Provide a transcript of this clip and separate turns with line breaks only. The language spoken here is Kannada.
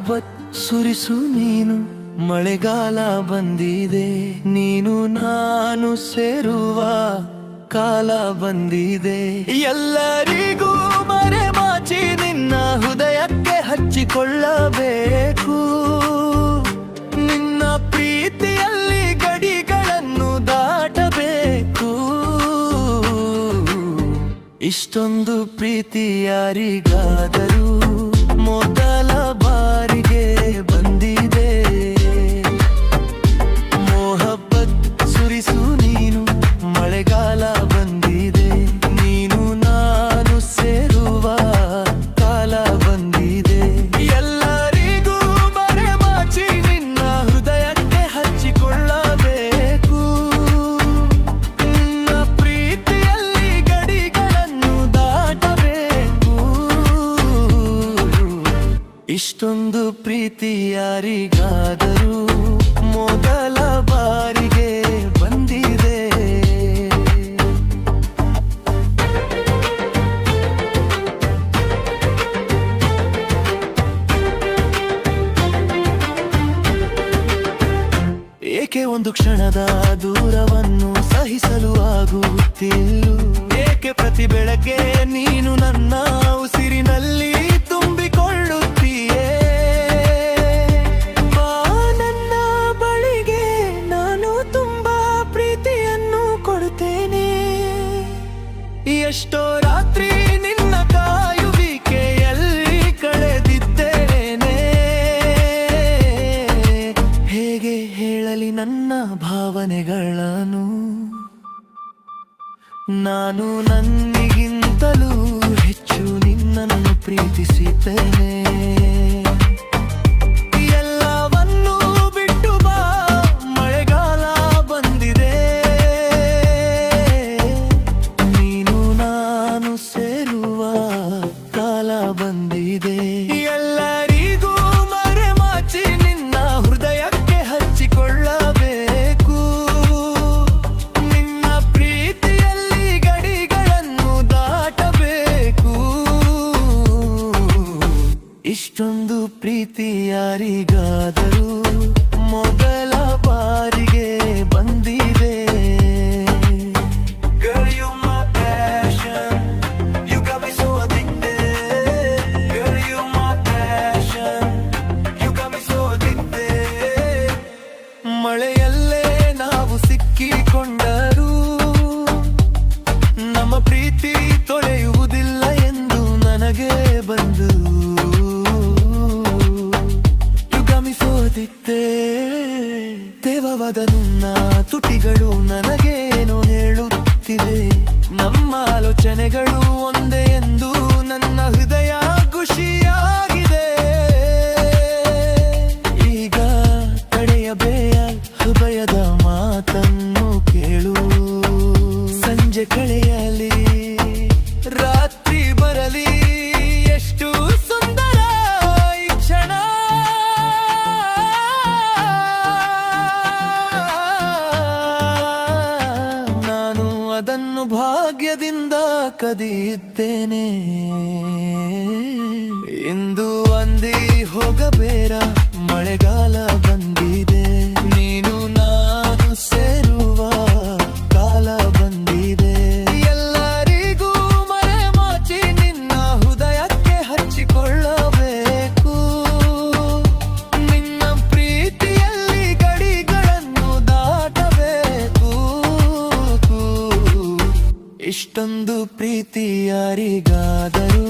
ಮೊಹಬ್ಬತ್ ಸುರಿಸು ನೀನು, ಮಳೆಗಾಲ ಬಂದಿದೆ. ನೀನು ನಾನು ಸೇರುವ ಕಾಲ ಬಂದಿದೆ. ಎಲ್ಲರಿಗೂ ಮರೆಮಾಚಿ ನಿನ್ನ ಹೃದಯಕ್ಕೆ ಹಚ್ಚಿಕೊಳ್ಳಬೇಕು. ನಿನ್ನ ಪ್ರೀತಿಯಲ್ಲಿ ಗಡಿಗಳನ್ನು ದಾಟಬೇಕು. ಇಷ್ಟೊಂದು ಪ್ರೀತಿ ಯಾರಿಗಾದರೂ ಮೊದಲ ಬಾರಿಗೆ ಬಂದಿದೆ. ಮೊಹಬ್ಬತ್ ಸುರಿಸು ನೀನು, ಮಳೆಗಾಲ ಬಂದಿದೆ. ನೀನು ನಾನು ಸೇರುವ ಕಾಲ ಬಂದಿದೆ. ಎಲ್ಲರಿಗೂ ಮರೆಮಾಚಿ ನಿನ್ನ ಹೃದಯಕ್ಕೆ ಹಚ್ಚಿಕೊಳ್ಳಬೇಕು. ನಿನ್ನ ಪ್ರೀತಿಯಲ್ಲಿ ಗಡಿಗಳನ್ನು ದಾಟಬೇಕು. ಇಷ್ಟೊಂದು ಪ್ರೀತಿ ಯಾರಿಗಾದರೂ ಮೊದಲ ಬಾರಿಗೆ ಬಂದಿದೆ. ಏಕೆ ಒಂದು ಕ್ಷಣದ ದೂರವನ್ನು ಸಹಿಸಲು ಆಗುತ್ತಿಲ್ಲ? ಏಕೆ ಪ್ರತಿ ಬೆಳಗ್ಗೆ ನೀನು ನನ್ನ ಉಸಿರಿನಲ್ಲಿ ತುಂಬಿಕೊಳ್ಳುತ್ತೀಯೇ? ಬಾ ನನ್ನ ಬಳಿಗೆ, ನಾನು ತುಂಬಾ ಪ್ರೀತಿಯನ್ನು ಕೊಡುತ್ತೇನೆ. ಎಷ್ಟೋ ರಾತ್ರಿ ನಿನ್ನ ಕಾಯುವಿಕೆಯಲ್ಲಿ ಕಳೆದಿದ್ದೇನೆ. ಹೇಗೆ ಹೇಳಲಿ ನನ್ನ ಭಾವನೆಗಳನ್ನು? ನಾನು ನನ್ನಿಗಿಂತಲೂ ಹೆಚ್ಚು ನಿನ್ನನ್ನು ಪ್ರೀತಿಸಿದ್ದೇನೆ. ಎಲ್ಲವನ್ನೂ ಬಿಟ್ಟು ಬಾ, ಮಳೆಗಾಲ ಬಂದಿದೆ. ನೀನು ನಾನು ಸೇರುವ ಕಾಲ ಬಂದಿದೆ. ಎಲ್ಲರಿಗೂ ಮರೆಮಾಚಿ ನಿನ್ನ ಹೃದಯಕ್ಕೆ ಹಚ್ಚಿಕೊಳ್ಳಬೇಕು. ನಿನ್ನ ಪ್ರೀತಿಯಲ್ಲಿ ಗಡಿಗಳನ್ನು ದಾಟಬೇಕು. ಇಷ್ಟೊಂದು ಪ್ರೀತಿ ಯಾರಿಗಾದರೂ ಮೊದಲ ಬಾರಿಗೆ ಬಂದಿದೆ. Girl, you're my passion. You got me so addicted. Girl, you're my passion. You got me so addicted. ಮಳೆಯಲ್ಲೇ ನಾವು ಸಿಕ್ಕಿಕೊಂಡರೂ ನಮ್ಮ ಪ್ರೀತಿ ತೊಳೆಯುವುದಿಲ್ಲ ಎಂದು ನನಗೆ ಬಂದು. You got me so addicted. ತೇವವಾದ ನಿನ್ನ ತುಟಿಗಳು ನನಗೇನೋ ಹೇಳುತ್ತಿದೆ. ನಮ್ಮ ಆಲೋಚನೆಗಳು ಒಂದೇ ಎಂದು ನನ್ನ ಹೃದಯ ಖುಷಿಯಾಗಿದೆ. ಈಗ ತಡೆಯಬೇಡ ಹೃದಯದ ಮಾತನ್ನು ಕೇಳು. ಸಂಜೆ ಕಳೆಯಲಿ, ರಾತ್ರಿ ಬರಲಿ, ಎಷ್ಟು ಸುಂದರ ಈ ಕ್ಷಣ. ನಾನು ಅದನ್ನು ಭಾಗ್ಯದಿಂದ ಕದಿಯುತ್ತೇನೆ. ಇಂದು ಅಂದಿ ಹೋಗಬೇಡ, ಮಳೆಗಾಲ ಬಂದಿದೆ. ನೀನು ನಾನು ಸೇರುವ ಕಾಲ ಬಂದಿದೆ. ಎಲ್ಲರಿಗೂ ಮರೆಮಾಚಿ ನಿನ್ನ ಹೃದಯಕ್ಕೆ ಹಚ್ಚಿಕೊಳ್ಳಬೇಕು. ನಿನ್ನ ಪ್ರೀತಿಯಲ್ಲಿ ಗಡಿಗಳನ್ನು ದಾಟಬೇಕು. ಇಷ್ಟೊಂದು ಪ್ರೀತಿ ಯಾರಿಗಾದರೂ